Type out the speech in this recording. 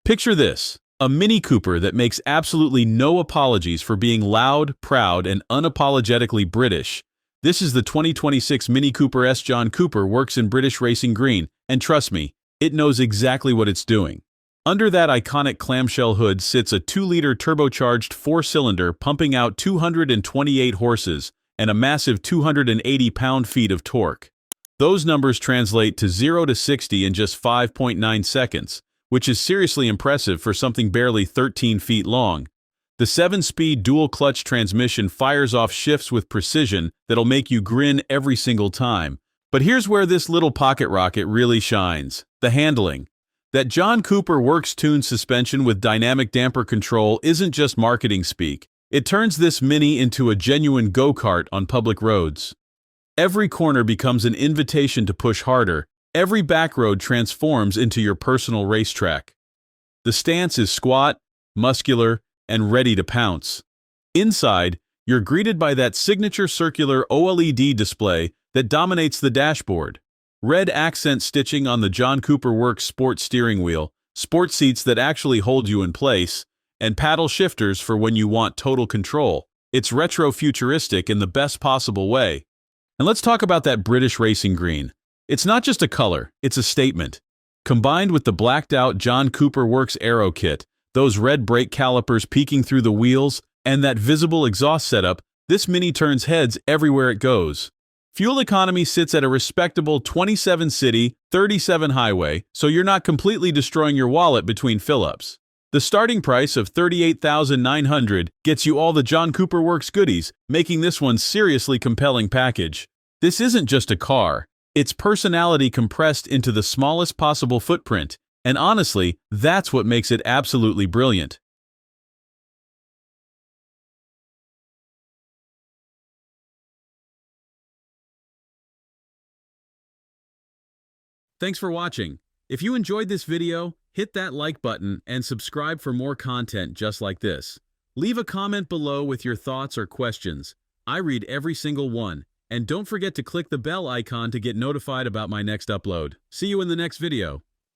Picture this, a Mini Cooper that makes absolutely no apologies for being loud, proud, and unapologetically British. This is the 2026 Mini Cooper S. John Cooper works in British racing green, and trust me, it knows exactly what it's doing. Under that iconic clamshell hood sits a 2-liter turbocharged 4-cylinder pumping out 228 horses and a massive 280 pound-feet of torque. Those numbers translate to 0 to 60 in just 5.9 seconds, which is seriously impressive for something barely 13 feet long. The 7-speed dual-clutch transmission fires off shifts with precision that'll make you grin every single time. But here's where this little pocket rocket really shines: the handling. That John Cooper Works-tuned suspension with dynamic damper control isn't just marketing speak. It turns this Mini into a genuine go-kart on public roads. Every corner becomes an invitation to push harder. Every back road transforms into your personal racetrack. The stance is squat, muscular, and ready to pounce. Inside, you're greeted by that signature circular OLED display that dominates the dashboard. Red accent stitching on the John Cooper Works sport steering wheel, sport seats that actually hold you in place, and paddle shifters for when you want total control. It's retro-futuristic in the best possible way. And let's talk about that British racing green. It's not just a color, it's a statement. Combined with the blacked-out John Cooper Works aero kit, those red brake calipers peeking through the wheels, and that visible exhaust setup, this Mini turns heads everywhere it goes. Fuel economy sits at a respectable 27 city, 37 highway, so you're not completely destroying your wallet between fill-ups. The starting price of $38,900 gets you all the John Cooper Works goodies, making this one seriously compelling package. This isn't just a car, it's personality compressed into the smallest possible footprint, and honestly, that's what makes it absolutely brilliant. Thanks for watching. If you enjoyed this video, hit that like button and subscribe for more content just like this. Leave a comment below with your thoughts or questions. I read every single one. And don't forget to click the bell icon to get notified about my next upload. See you in the next video.